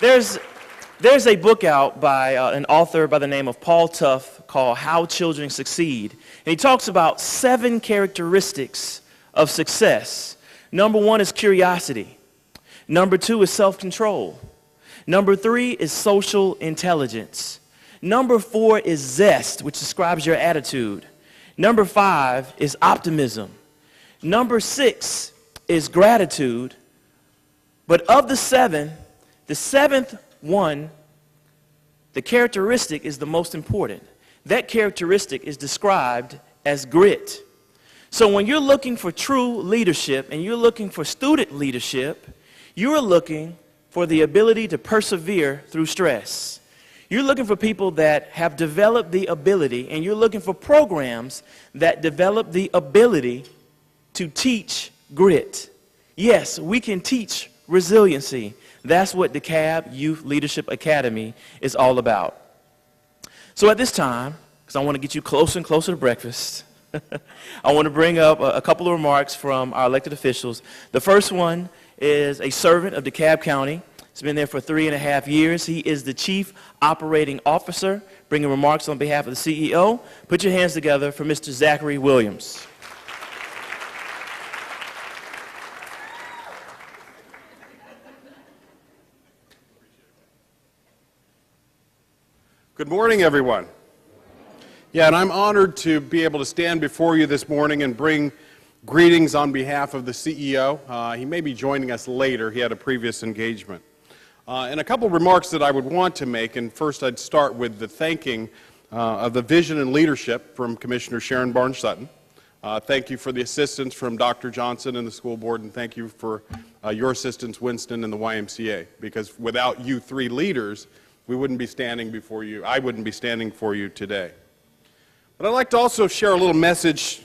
There's a book out by an author by the name of Paul Tough called How Children Succeed. And he talks about 7 characteristics of success. Number 1 is curiosity. Number 2 is self-control. Number 3 is social intelligence. Number 4 is zest, which describes your attitude. Number 5 is optimism. Number 6 is gratitude. But of the 7, the 7th one, the characteristic is the most important. That characteristic is described as grit. So when you're looking for true leadership and you're looking for student leadership, you are looking for the ability to persevere through stress. You're looking for people that have developed the ability, and you're looking for programs that develop the ability to teach grit. Yes, we can teach resiliency. That's what DeKalb Youth Leadership Academy is all about. So at this time, because I want to get you closer and closer to breakfast, I want to bring up a couple of remarks from our elected officials. The first one is a servant of DeKalb County. He's been there for 3.5 years. He is the Chief Operating Officer, bringing remarks on behalf of the CEO. Put your hands together for Mr. Zachary Williams. Good morning, everyone. Yeah, and I'm honored to be able to stand before you this morning and bring greetings on behalf of the CEO. He may be joining us later. He had a previous engagement. And a couple of remarks that I would want to make, and first I'd start with the thanking of the vision and leadership from Commissioner Sharon Sutton. Thank you for the assistance from Dr. Johnson and the school board, and thank you for your assistance, Winston, and the YMCA, because without you 3 leaders, we wouldn't be standing before you. I wouldn't be standing for you today. But I'd like to also share a little message,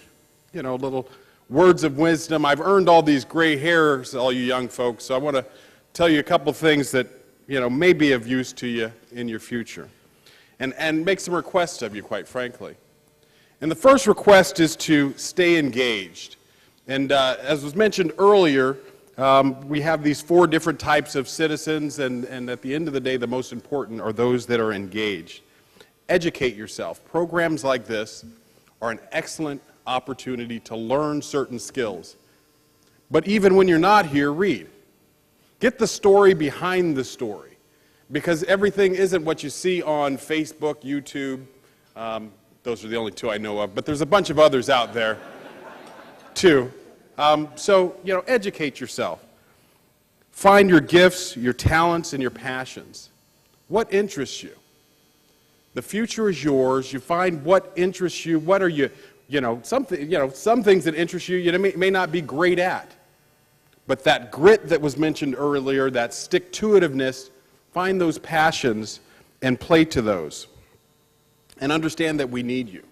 little words of wisdom. I've earned all these gray hairs, all you young folks, so I want to tell you a couple things that, may be of use to you in your future. And make some requests of you, quite frankly. And the first request is to stay engaged. And as was mentioned earlier, we have these 4 different types of citizens, and at the end of the day, the most important are those that are engaged. Educate yourself. Programs like this are an excellent opportunity to learn certain skills. But even when you're not here, read. Get the story behind the story, because everything isn't what you see on Facebook, YouTube. Those are the only 2 I know of, but there's a bunch of others out there, too. So, educate yourself. Find your gifts, your talents, and your passions. What interests you? The future is yours. You find what interests you. What are you, some things that interest you, you may not be great at. But that grit that was mentioned earlier, that stick-to-itiveness, find those passions and play to those. And understand that we need you.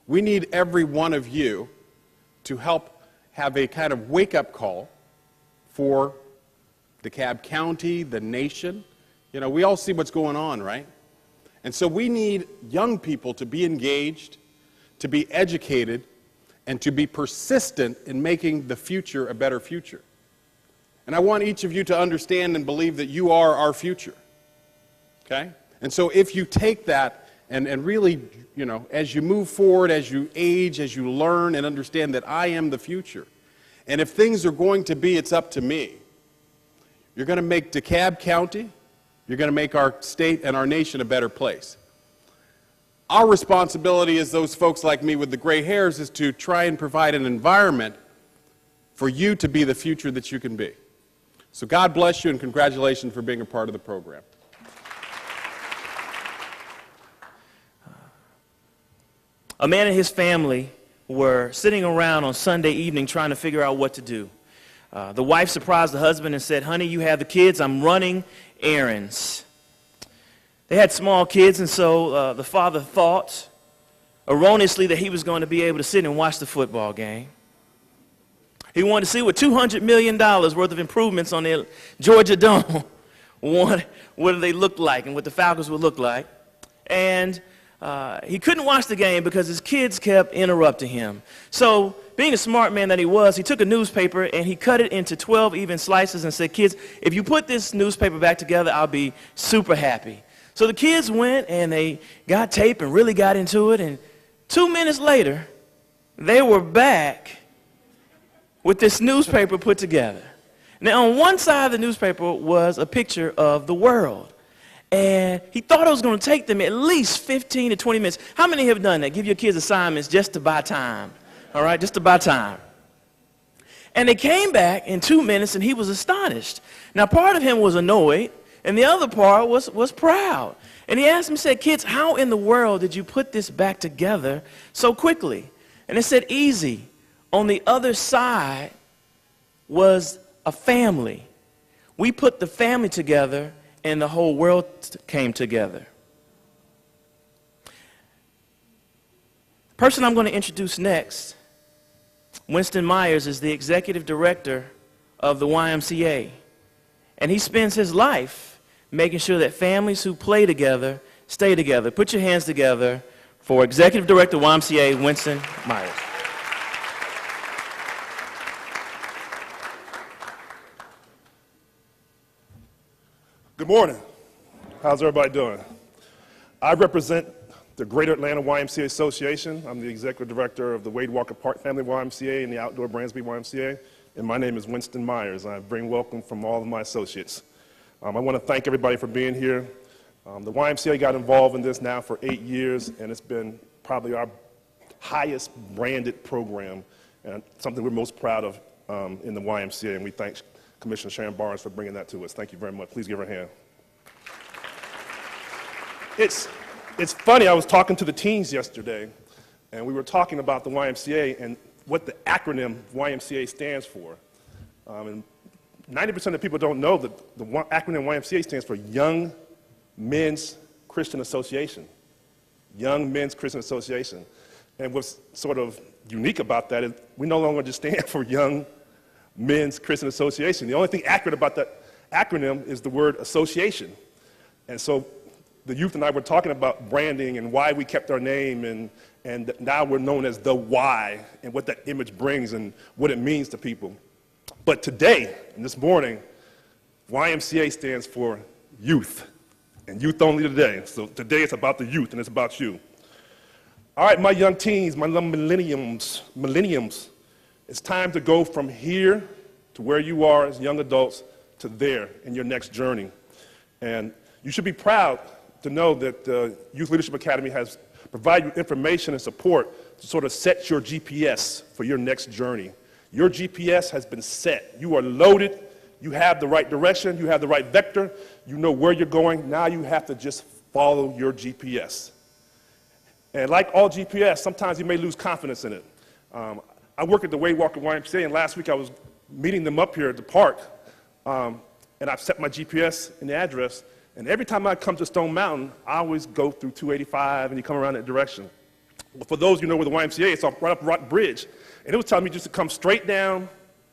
We need every one of you to help have a kind of wake-up call for DeKalb County, the nation. We all see what's going on, right? And so we need young people to be engaged, to be educated, and to be persistent in making the future a better future. And I want each of you to understand and believe that you are our future, okay? And so if you take that and really, as you move forward, as you age, as you learn and understand that I am the future, and if things are going to be, it's up to me, you're going to make DeKalb County, you're going to make our state and our nation a better place. Our responsibility as those folks like me with the gray hairs is to try and provide an environment for you to be the future that you can be. So God bless you, and congratulations for being a part of the program. A man and his family were sitting around on Sunday evening trying to figure out what to do. The wife surprised the husband and said, "Honey, you have the kids, I'm running errands." They had small kids, and so the father thought erroneously that he was going to be able to sit and watch the football game. He wanted to see what $200 million worth of improvements on the Georgia Dome, what do they look like and what the Falcons would look like. And he couldn't watch the game because his kids kept interrupting him. So being a smart man that he was, he took a newspaper and he cut it into 12 even slices and said, kids, if you put this newspaper back together, I'll be super happy. So the kids went and they got tape and really got into it, and 2 minutes later, they were back with this newspaper put together. Now, on one side of the newspaper was a picture of the world. And he thought it was going to take them at least 15 to 20 minutes. How many have done that? Give your kids assignments just to buy time. All right, just to buy time. And they came back in 2 minutes, and he was astonished. Now, part of him was annoyed, and the other part was proud. And he asked me, said, kids, how in the world did you put this back together so quickly? And they said, easy. On the other side was a family. We put the family together, and the whole world came together. The person I'm going to introduce next, Winston Myers, is the executive director of the YMCA. And he spends his life making sure that families who play together stay together. Put your hands together for executive director of YMCA, Winston Myers. Good morning. How's everybody doing? I represent the Greater Atlanta YMCA Association. I'm the executive director of the Wade Walker Park Family YMCA and the Outdoor Bransby YMCA. And my name is Winston Myers. I bring welcome from all of my associates. I want to thank everybody for being here. The YMCA got involved in this now for 8 years, and it's been probably our highest branded program and something we're most proud of in the YMCA. And we thank Commissioner Sharon for bringing that to us. Thank you very much. Please give her a hand. It's funny, I was talking to the teens yesterday, and we were talking about the YMCA and what the acronym YMCA stands for. And 90% of people don't know that the acronym YMCA stands for Young Men's Christian Association. Young Men's Christian Association. And what's sort of unique about that is we no longer just stand for Young Men's Christian Association. The only thing accurate about that acronym is the word association. And so the youth and I were talking about branding and why we kept our name, and now we're known as the Y, and what that image brings and what it means to people. But today, and this morning, YMCA stands for youth, and youth only today. So today it's about the youth, and it's about you. All right, my young teens, my little millenniums, it's time to go from here to where you are as young adults to there in your next journey. And you should be proud to know that the Youth Leadership Academy has provided you information and support to sort of set your GPS for your next journey. Your GPS has been set. You are loaded. You have the right direction. You have the right vector. You know where you're going. Now you have to just follow your GPS. And like all GPS, sometimes you may lose confidence in it. I work at the Wade Walker YMCA, and last week I was meeting them up here at the park, and I've set my GPS and the address, and every time I come to Stone Mountain, I always go through 285, and you come around that direction. Well, for those of you who know where the YMCA is, it's right up Rock Bridge, and it was telling me just to come straight down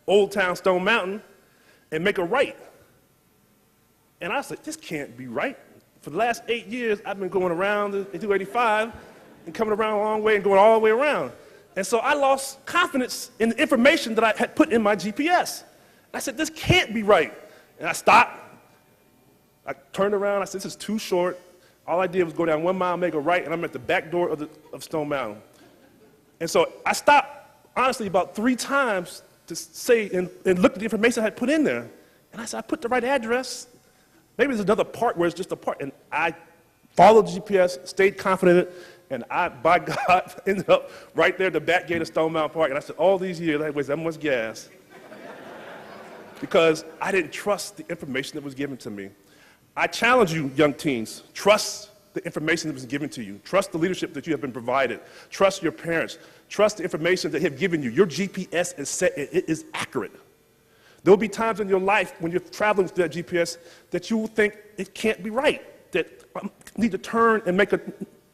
Old Town Stone Mountain and make a right. And I said, this can't be right. For the last 8 years, I've been going around the 285 and coming around a long way and going all the way around. And so I lost confidence in the information that I had put in my GPS. I said, this can't be right. And I stopped. I turned around. I said, this is too short. All I did was go down 1 mile, make a right, and I'm at the back door of Stone Mountain. And so I stopped, honestly, about 3 times to say and look at the information I had put in there. And I said, I put the right address. Maybe there's another part where it's just a part. And I followed the GPS, stayed confident in it, and I, by God, ended up right there at the back gate of Stone Mountain Park. And I said, all these years, I wasted that much gas because I didn't trust the information that was given to me. I challenge you, young teens, trust the information that was given to you. Trust the leadership that you have been provided. Trust your parents. Trust the information that they have given you. Your GPS is set, it is accurate. There will be times in your life when you're traveling through that GPS that you will think it can't be right, that I need to turn and make a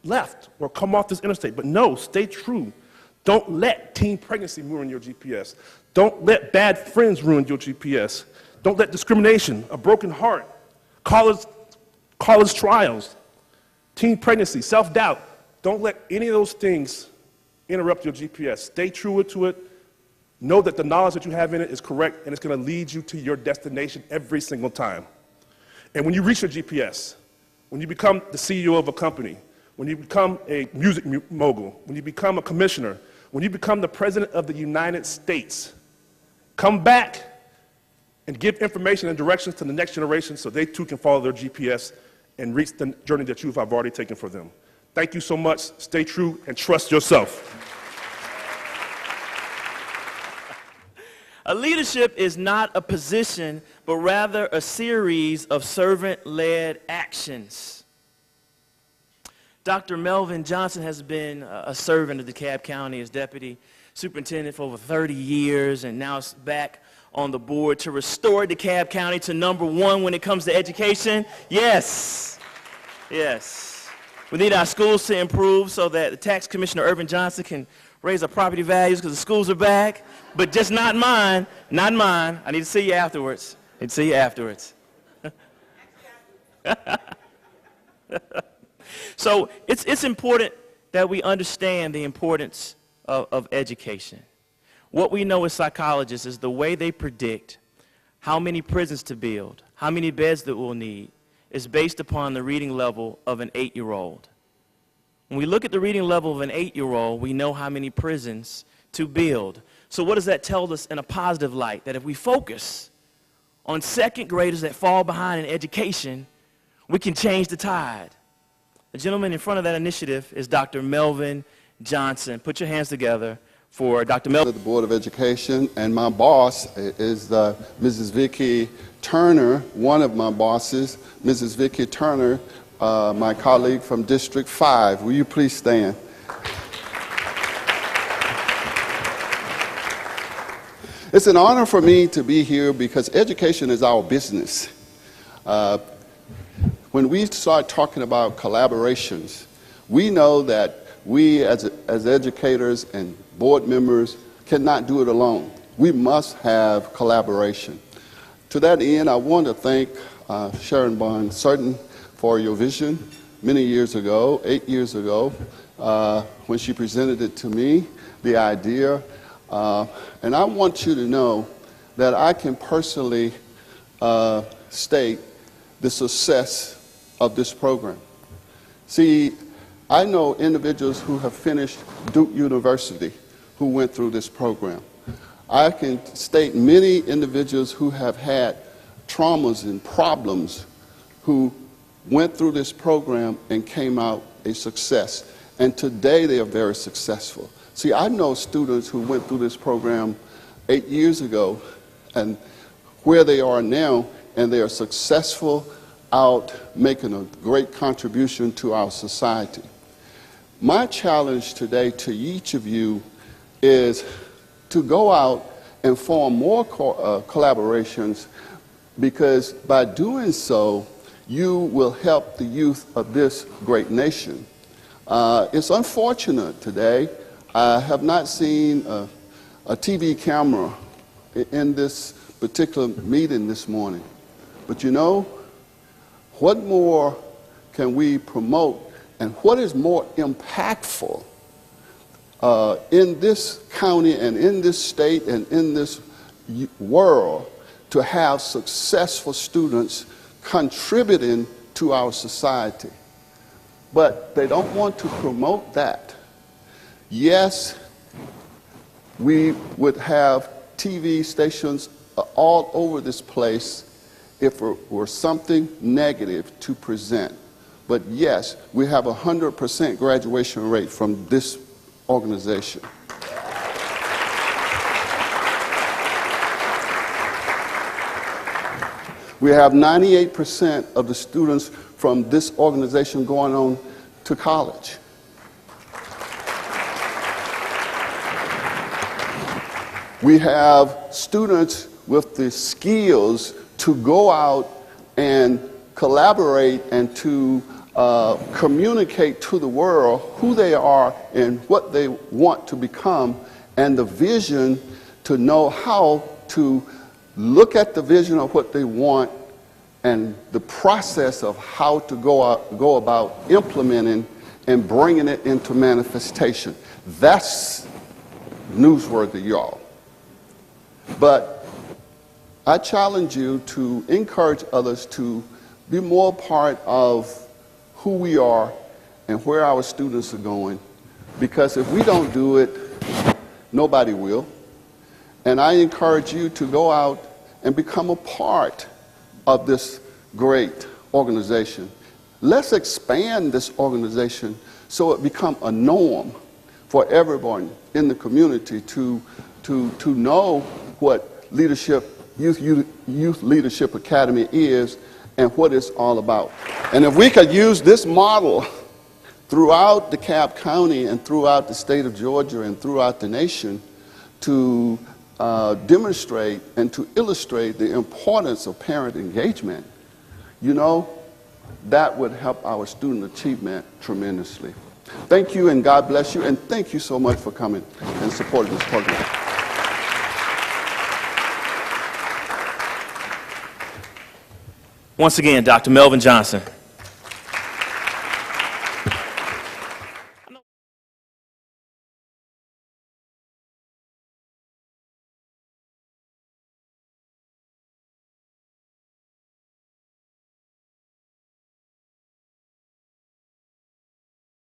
left or come off this interstate. But no, stay true. Don't let teen pregnancy ruin your GPS. Don't let bad friends ruin your GPS. Don't let discrimination, a broken heart, college trials, teen pregnancy, self-doubt. Don't let any of those things interrupt your GPS. Stay true to it. Know that the knowledge that you have in it is correct, and it's going to lead you to your destination every single time. And when you reach your GPS, when you become the CEO of a company, when you become a music mogul, when you become a commissioner, when you become the president of the United States, come back and give information and directions to the next generation so they too can follow their GPS and reach the journey that you have already taken for them. Thank you so much. Stay true and trust yourself. A leadership is not a position, but rather a series of servant-led actions. Dr. Melvin Johnson has been a servant of DeKalb County as deputy superintendent for over 30 years, and now is back on the board to restore DeKalb County to #1 when it comes to education. Yes, yes. We need our schools to improve so that the tax commissioner, Irvin Johnson, can raise our property values because the schools are back, but just not mine, not mine. I need to see you afterwards. I need to see you afterwards. So it's important that we understand the importance of education. What we know as psychologists is the way they predict how many prisons to build, how many beds that we'll need, is based upon the reading level of an 8-year-old. When we look at the reading level of an 8-year-old, we know how many prisons to build. So what does that tell us in a positive light? That if we focus on second graders that fall behind in education, we can change the tide. The gentleman in front of that initiative is Dr. Melvin Johnson. Put your hands together for Dr. Melvin. The Board of Education, and my boss is Mrs. Vicki Turner, one of my bosses, Mrs. Vicki Turner, my colleague from District 5. Will you please stand? It's an honor for me to be here because education is our business. When we start talking about collaborations, we know that we as educators and board members cannot do it alone. We must have collaboration. To that end, I want to thank Sharon Sutton for your vision many years ago, 8 years ago, when she presented it to me, the idea. And I want you to know that I can personally state the success of this program. See, I know individuals who have finished Duke University who went through this program. I can state many individuals who have had traumas and problems who went through this program and came out a success. And today they are very successful. See, I know students who went through this program 8 years ago and where they are now, and they are successful out making a great contribution to our society. My challenge today to each of you is to go out and form more collaborations, because by doing so, you will help the youth of this great nation. It's unfortunate today. I have not seen a TV camera in this particular meeting this morning. But you know, what more can we promote, and what is more impactful in this county and in this state and in this world to have successful students contributing to our society? But they don't want to promote that. Yes, we would have TV stations all over this place if it were something negative to present. But yes, we have a 100% graduation rate from this organization. We have 98% of the students from this organization going on to college. We have students with the skills to go out and collaborate and to communicate to the world who they are and what they want to become, and the vision to know how to look at the vision of what they want and the process of how to go about implementing and bringing it into manifestation. That's newsworthy, y'all. But I challenge you to encourage others to be more part of who we are and where our students are going, because if we don't do it, nobody will. And I encourage you to go out and become a part of this great organization. Let's expand this organization so it become a norm for everyone in the community to know what Youth Leadership Academy is and what it's all about. And if we could use this model throughout DeKalb County and throughout the state of Georgia and throughout the nation to demonstrate and to illustrate the importance of parent engagement, you know, that would help our student achievement tremendously. Thank you, and God bless you, and thank you so much for coming and supporting this program. Once again, Dr. Melvin Johnson.